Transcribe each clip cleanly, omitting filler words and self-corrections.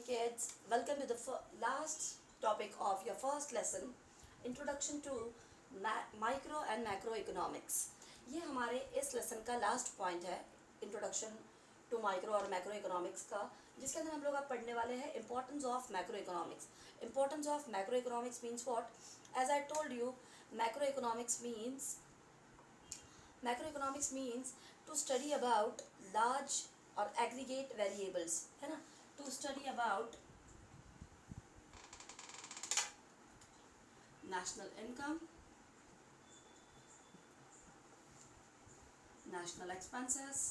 kids. Welcome to the last topic of your first lesson, Introduction to Micro and Macroeconomics. ये हमारे इस lesson का last point है, introduction to micro और macro economics का, जिसके अंदर हम लोग अब पढ़ने वाले हैं importance of macro economics. Importance of macro economics means what? As I told you, macro economics means to study about large or aggregate variables, है ना, to study about national income, national expenses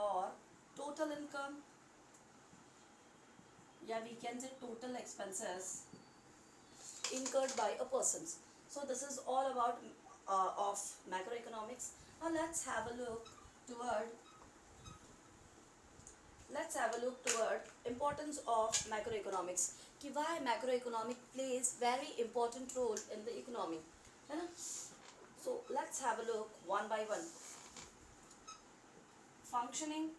or total income, या we can say total expenses incurred by a person. So this is all about of macroeconomics. Now let's have a look toward importance of macroeconomics, कि why macroeconomic plays very important role in the economy, है ना. So let's have a look one by one. Functioning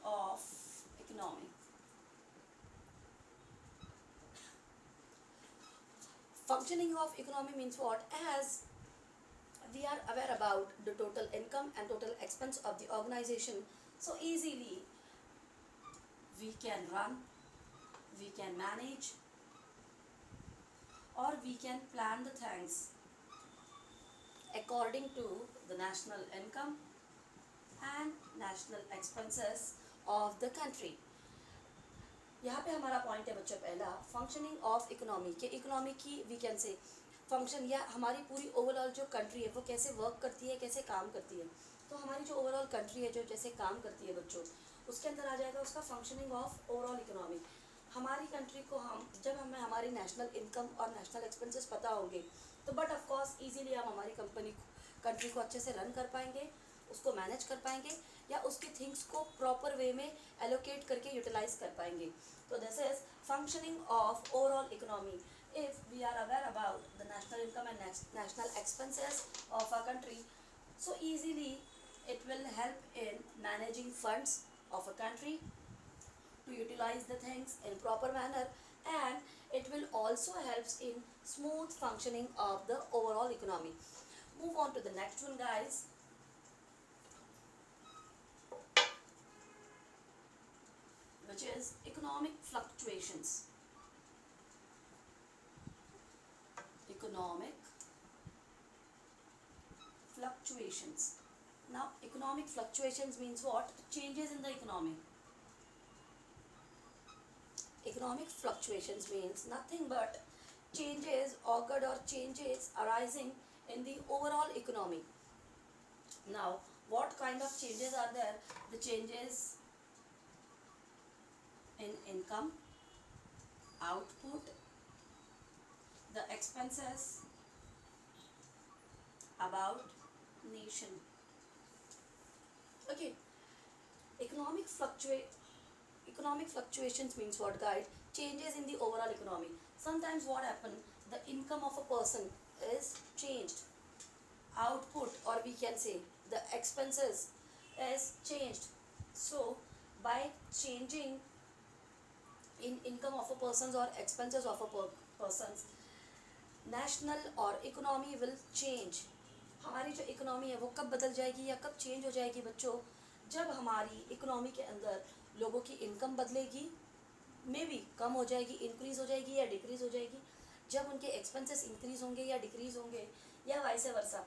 of economy. Functioning of economy means what? As we are aware about the total income and total expense of the organization, so easily we can run, we can manage, or we can plan the things according to the national income and national expenses of the country. यहाँ पे हमारा point है बच्चों, पहला functioning of economy, के economy की we can से function या हमारी पूरी ओवरऑल जो कंट्री है वो कैसे वर्क करती है, कैसे काम करती है. तो हमारी जो ओवरऑल कंट्री है जो जैसे काम करती है बच्चों, उसके अंदर आ जाएगा उसका फंक्शनिंग ऑफ ओवरऑल इकोनॉमी. हमारी कंट्री को जब हमें हमारी नेशनल इनकम और नेशनल एक्सपेंसेस पता होंगे तो बट ऑफकोर्स ईजीली हम हमारी कंट्री को अच्छे से रन कर पाएंगे, उसको मैनेज कर पाएंगे, या उसकी थिंग्स को प्रॉपर वे में एलोकेट करके यूटिलाइज कर पाएंगे. तो this is functioning of overall economy. If we are aware about the national income and national expenses of our country, so easily it will help in managing funds of a country to utilize the things in proper manner, and it will also helps in smooth functioning of the overall economy. Move on to the next one, guys. Which is economic fluctuations. Now economic fluctuations means what? Changes in the economy. Economic fluctuations means nothing but changes occurred or changes arising in the overall economy. Now what kind of changes are there? The changes in income, output, the expenses, about nation. Okay, economic fluctuations means what, guide? Changes in the overall economy. Sometimes what happen, the income of a person is changed, output or we can say the expenses is changed. So by changing in income of a person or expenses of a person's, national और economy will change. हमारी जो economy है वो कब बदल जाएगी या कब चेंज हो जाएगी बच्चों? जब हमारी इकोनॉमी के अंदर लोगों की इनकम बदलेगी, मे बी कम हो जाएगी, इंक्रीज़ हो जाएगी या डिक्रीज़ हो जाएगी. जब उनके एक्सपेंसेस इंक्रीज़ होंगे या डिक्रीज़ होंगे, या वाइस वर्सा.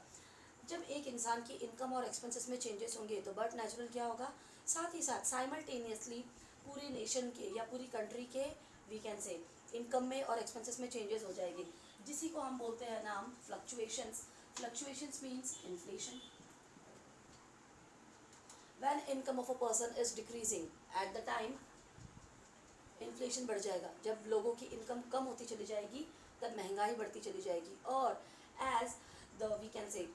जब एक इंसान की इनकम और एक्सपेंसेस में चेंजेस होंगे तो बट नेचुरल क्या होगा, साथ ही साथ साइमल्टेनियसली पूरे नेशन के या पूरी कंट्री के वी कैन से इनकम में और एक्सपेंसेस में चेंजेस हो जाएगी, जिसी को हम बोलते हैं नाम fluctuations. Fluctuations means inflation. When income of a person is decreasing, at the time inflation बढ़ जाएगा. जब लोगों की इनकम कम होती चली जाएगी तब महंगाई बढ़ती चली जाएगी. और as the we can say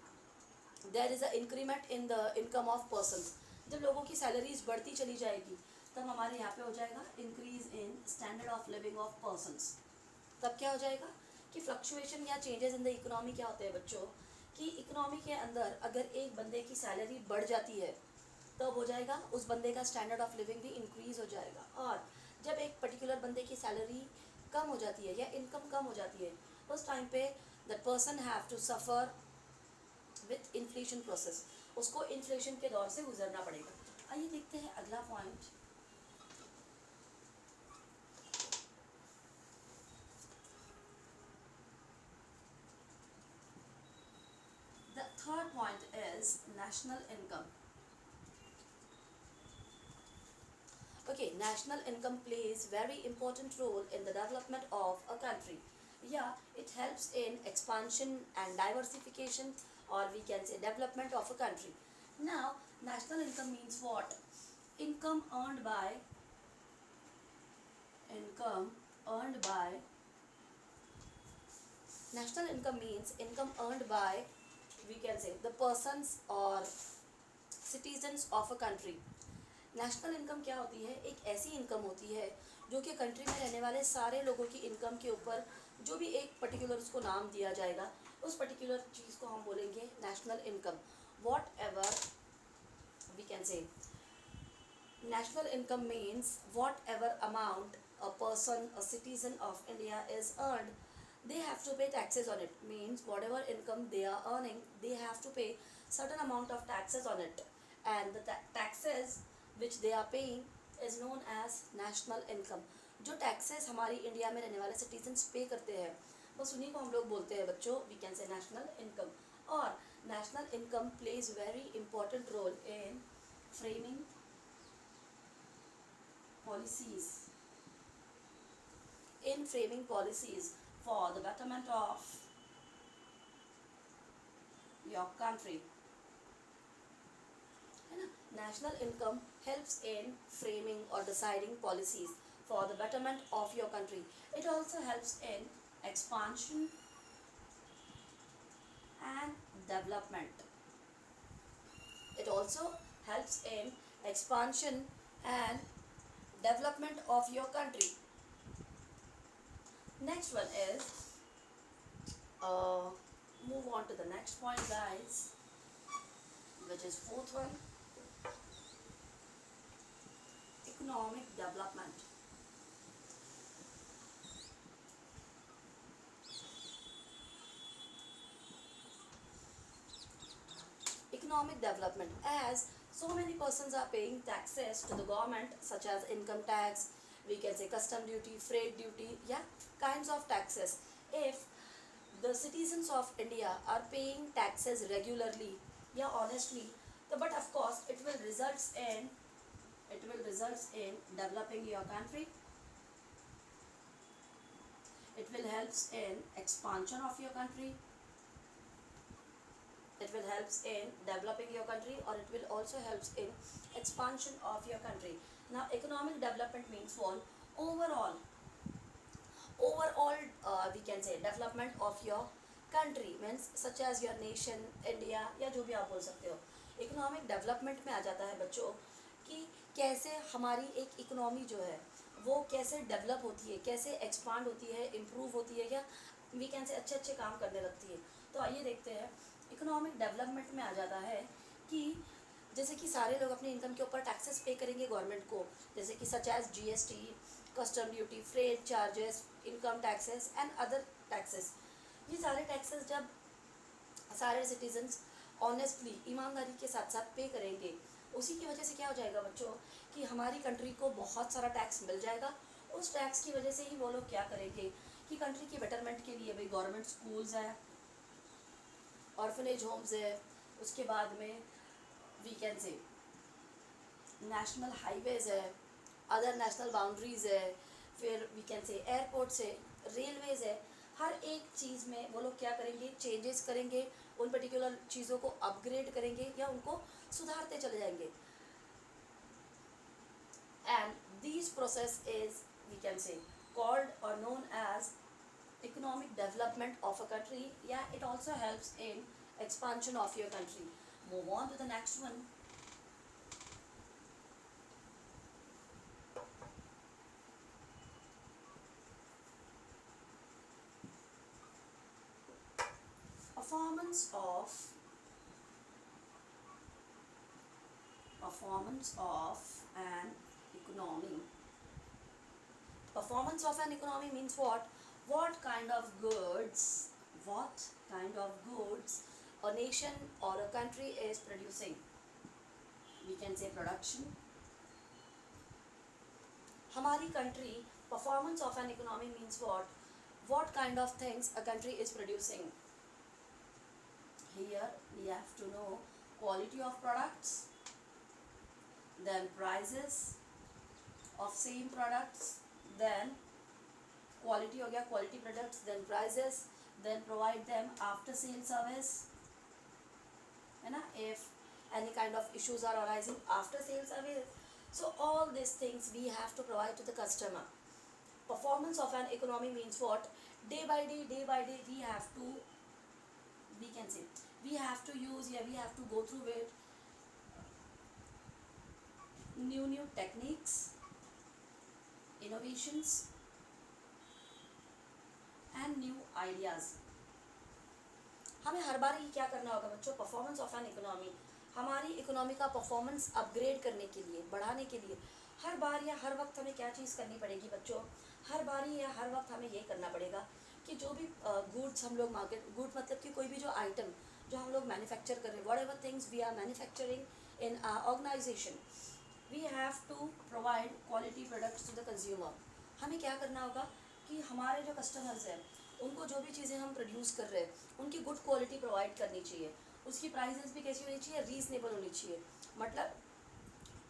there is a increment in the income of person, जब लोगों की सैलरीज बढ़ती चली जाएगी तब हमारे यहाँ पे हो जाएगा increase in standard of living of persons. तब क्या हो जाएगा कि फ्लक्चुएशन या चेंजेस इन द इकोनॉमी क्या होते हैं बच्चों, कि इकोनॉमी के अंदर अगर एक बंदे की सैलरी बढ़ जाती है तब हो जाएगा उस बंदे का स्टैंडर्ड ऑफ लिविंग भी इंक्रीज हो जाएगा, और जब एक पर्टिकुलर बंदे की सैलरी कम हो जाती है या इनकम कम हो जाती है उस टाइम पे that person have to suffer with inflation process, उसको इन्फ्लेशन के दौर से गुजरना पड़ेगा। आइए देखते हैं अगला point. The third point is national income. Okay, national income plays very important role in the development of a country. Yeah, it helps in expansion and diversification, or we can say development of a country. Now, national income means what? Income earned by income earned by national income means income earned by, we can say, the persons or citizens of a country. National income क्या होती है? एक ऐसी income होती है जो कि country में रहने वाले सारे लोगों की इनकम के ऊपर जो भी एक पर्टिकुलर उसको नाम दिया जाएगा उस पर्टिकुलर चीज़ को हम बोलेंगे national income. Whatever we can say national income means whatever amount a person, a citizen of India is earned, they have to pay taxes on it. Means whatever income they are earning, they have to pay certain amount of taxes on it, and the taxes which they are paying is known as national income. जो taxes हमारी India में रहने वाले citizens पे करते हैं बस उन्हीं को हम लोग बोलते हैं बच्चों, we can say national income. और national income plays very important role in framing policies for the betterment of your country, है ना? National income helps in framing or deciding policies for the betterment of your country. It also helps in expansion and development. It also helps in expansion and development of your country. Next one is move on to the next point, guys, which is fourth one, economic development. Economic development, as so many persons are paying taxes to the government such as income tax, we can say custom duty, freight duty, yeah, kinds of taxes. If the citizens of India are paying taxes regularly, yeah, honestly, but of course it will results in developing your country. It will helps in expansion of your country. It will helps in developing your country, or it will also helps in expansion of your country. Now, economic development means what? Overall we can say development of your country, means such as your nation, India, या जो भी आप बोल सकते हो। Economic development में आ जाता है बच्चों कि कैसे हमारी एक इकोनॉमी जो है वो कैसे डेवलप होती है, कैसे एक्सपांड होती है, इम्प्रूव होती है, या वी कैन से अच्छे अच्छे काम करने लगती है। तो आइए देखते हैं। इकोनॉमिक डेवलपमेंट में आ जाता है कि जैसे कि सारे लोग अपनी इनकम के ऊपर टैक्सेस पे करेंगे गवर्नमेंट को, जैसे कि such as GST, custom duty, freight charges, income taxes and other taxes. ये सारे टैक्सेस जब सारे सिटीजन्स ऑनेस्टली ईमानदारी के साथ साथ पे करेंगे, उसी की वजह से क्या हो जाएगा बच्चों कि हमारी कंट्री को बहुत सारा टैक्स मिल जाएगा। उस टैक्स की वजह से ही वो लोग क्या करेंगे कि कंट्री की बेटरमेंट के लिए भाई गवर्नमेंट स्कूल्स हैं, ऑर्फनेज होम्स है, उसके बाद में we can say national highways है, अदर नेशनल बाउंड्रीज़ है, फिर वी कैन से एयरपोर्ट्स है, रेलवेज़ है। हर एक चीज़ में वो लोग क्या करेंगे, चेंजेस करेंगे, उन पर्टिकुलर चीज़ों को अपग्रेड करेंगे या उनको सुधारते चले जाएंगे। And this process is we can say called or known as economic development of a country. Yeah, it also helps in expansion of your country. Move on to the next one. Performance performance of an economy. Performance of an economy means what? What kind of goods, what kind of goods a nation or a country is producing. We can say production. हमारी country, performance of an economy means what? What kind of things a country is producing. Here we have to know quality of products, then prices of same products, then quality हो गया, quality products, then prices, then provide them after sale service, है ना, if any kind of issues are arising after sale service. So all these things we have to provide to the customer. Performance of an economy means what? Day by day we have to, we can say, we have to use, yeah, we have to go through it, new techniques, innovations and new ideas. हमें हर बार ही क्या करना होगा बच्चों? Performance of an economy, हमारी economy का performance upgrade करने के लिए, बढ़ाने के लिए हर बार या हर वक्त हमें क्या चीज़ करनी पड़ेगी बच्चों? हर बारी या हर वक्त हमें ये करना पड़ेगा कि जो भी गुड्स हम लोग मार्केट, गुड मतलब कि कोई भी जो आइटम जो हम लोग मैन्युफैक्चर कर रहे हैं, whatever things we are manufacturing in organization, we have to provide quality products to the consumer. हमें क्या करना होगा कि हमारे जो कस्टमर्स हैं उनको जो भी चीज़ें हम प्रोड्यूस कर रहे हैं उनकी गुड क्वालिटी प्रोवाइड करनी चाहिए. उसकी प्राइसेस भी कैसी होनी चाहिए? रीजनेबल होनी चाहिए, मतलब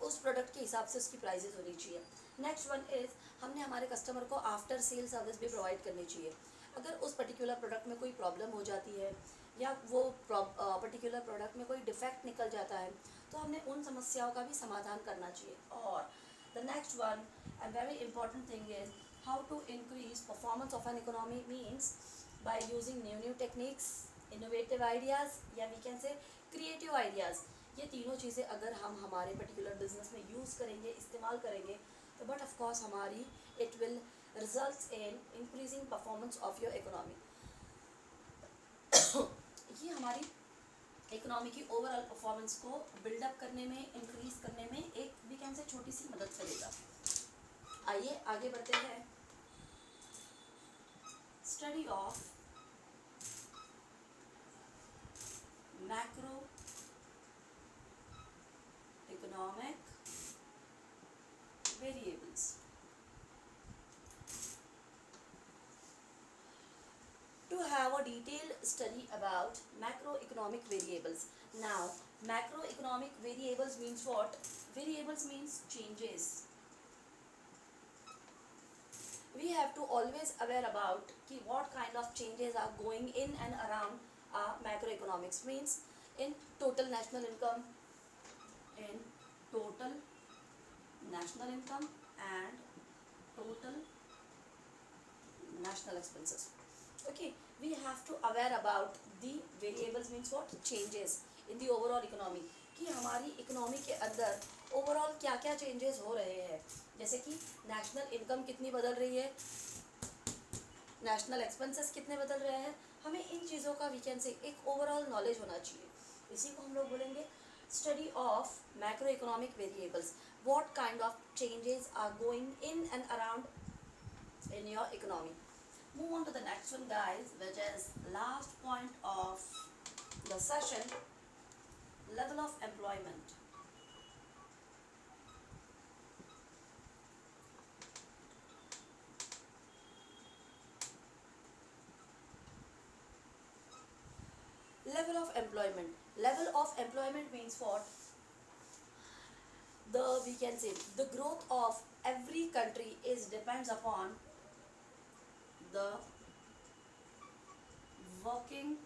उस प्रोडक्ट के हिसाब से उसकी प्राइसेस होनी चाहिए. नेक्स्ट वन इज़, हमने हमारे कस्टमर को आफ्टर सेल सर्विस भी प्रोवाइड करनी चाहिए. अगर उस पर्टिकुलर प्रोडक्ट में कोई प्रॉब्लम हो जाती है या वो पर्टिकुलर प्रोडक्ट में कोई डिफेक्ट निकल जाता है तो हमने उन समस्याओं का भी समाधान करना चाहिए. और the next one and very important thing is how to increase performance of an economy means by using new techniques, innovative ideas, या we can say creative ideas. ये तीनों चीज़ें अगर हम हमारे पर्टिकुलर बिजनेस में यूज़ करेंगे, इस्तेमाल करेंगे तो बट ऑफ कोर्स हमारी it will results in increasing performance of your economy. ये हमारी इकोनॉमी की ओवरऑल परफॉर्मेंस को बिल्डअप करने में, इंक्रीज करने में एक वी कैन से छोटी सी मदद करेगा. आइए आगे बढ़ते हैं. Study of macroeconomic variables. To have a detailed study about macroeconomic variables. Now, macroeconomic variables means what? Variables means changes. We have to always aware about कि what kind of changes are going in and around macroeconomics. Means in total national income, in total national income and total national expenses. Okay, we have to aware about the variables means what? Changes in the overall economy. कि हमारी economy के अंदर overall क्या क्या changes हो रहे हैं. जैसे कि नेशनल इनकम कितनी बदल रही है, नेशनल एक्सपेंसेस कितने बदल रहे हैं, हमें इन चीज़ों का वी कैन से एक ओवरऑल नॉलेज होना चाहिए. इसी को हम लोग बोलेंगे study of macro economic variables. What kind of changes are going in and around in your economy. Move on to the next one guys, which is last point of the session, level of employment. Level of employment. Level of employment means what? The we can say the growth of every country is depends upon the working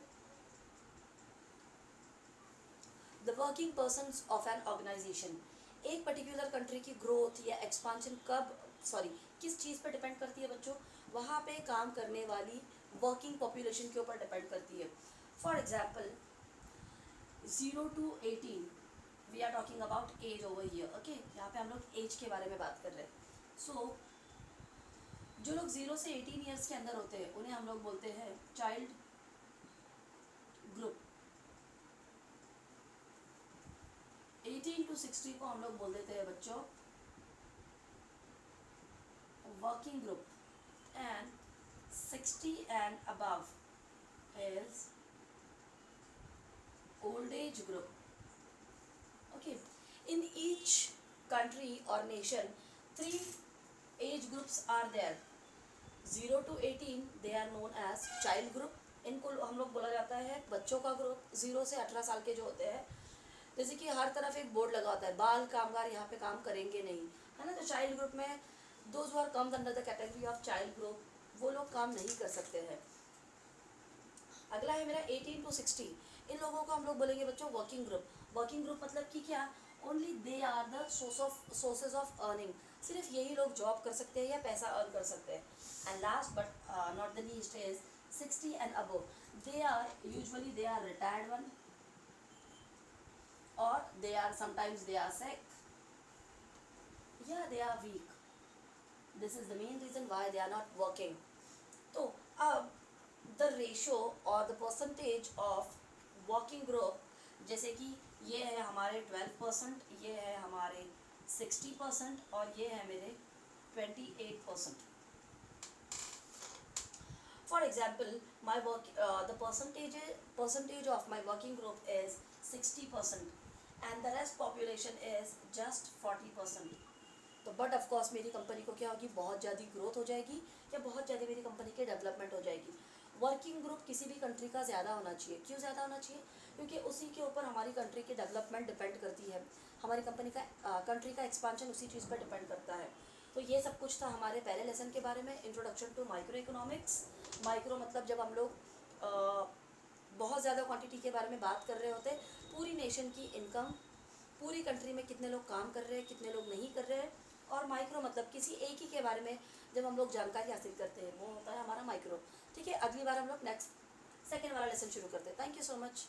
persons of an organization. एक particular country की growth या expansion किस चीज़ पर depend करती है बच्चों? वहाँ पे काम करने वाली वर्किंग पॉपुलेशन के ऊपर डिपेंड करती है. For example 0 to 18 we are talking about age over here. Okay, यहाँ पे हम लोग एज के बारे में बात कर रहे हैं. सो जो लोग 0 से 18 ईयर्स के अंदर होते हैं उन्हें हम लोग बोलते हैं चाइल्ड ग्रुप. 18 to 60 को हम लोग बोल देते हैं बच्चों working group, and 60 and above is old age group. Okay, in each country or nation 3 age groups are there. 0 to 18 they are known as child group. इनको हम लोग बोला जाता है बच्चों का ग्रुप। 0 से 18 साल के जो होते हैं, जैसे कि हर तरफ एक बोर्ड लगा होता है बाल कामगार यहाँ पे काम करेंगे नहीं, है ना। तो चाइल्ड ग्रुप में those who are comes under the category of child group, वो लोग काम नहीं कर सकते हैं। अगला है मेरा 18 to 60। इन लोगों को हम लोग बोलेंगे बच्चों वर्किंग ग्रुप। वर्किंग ग्रुप मतलब कि क्या, only they are the sources of earning. सिर्फ यही लोग जॉब कर सकते हैं या पैसा अर्न कर सकते हैं। And last but not the least is 60 and above. They are usually they are retired one, or they are sometimes they are sick, yeah they are weak. This is the main reason why they are not working. तो अब the ratio or the percentage of working group, जैसे कि ये है हमारे 12%, ये है हमारे 60% और ये है मेरे 28%. For example, my work the percentage of my working group is 60% and the rest population is just 40%. तो बट ऑफ कोर्स मेरी कंपनी को क्या होगी, बहुत ज़्यादा ग्रोथ हो जाएगी या बहुत ज़्यादा मेरी कंपनी की डेवलपमेंट हो जाएगी। वर्किंग ग्रुप किसी भी कंट्री का ज़्यादा होना चाहिए। क्यों ज़्यादा होना चाहिए? क्योंकि उसी के ऊपर हमारी कंट्री की डेवलपमेंट डिपेंड करती है, हमारी कंपनी का कंट्री का एक्सपांशन उसी चीज़ पर डिपेंड करता है। तो ये सब कुछ था हमारे पहले लेसन के बारे में, introduction to micro economics. Micro मतलब जब हम लोग बहुत ज़्यादा क्वांटिटी के बारे में बात कर रहे होते, पूरी नेशन की इनकम, पूरी कंट्री में कितने लोग काम कर रहे हैं, कितने लोग नहीं कर रहे हैं। और माइक्रो मतलब किसी एक ही के बारे में जब हम लोग जानकारी हासिल करते हैं, वो होता है हमारा माइक्रो। ठीक है, अगली बार हम लोग नेक्स्ट सेकेंड वाला लेसन शुरू करते हैं। Thank you so much.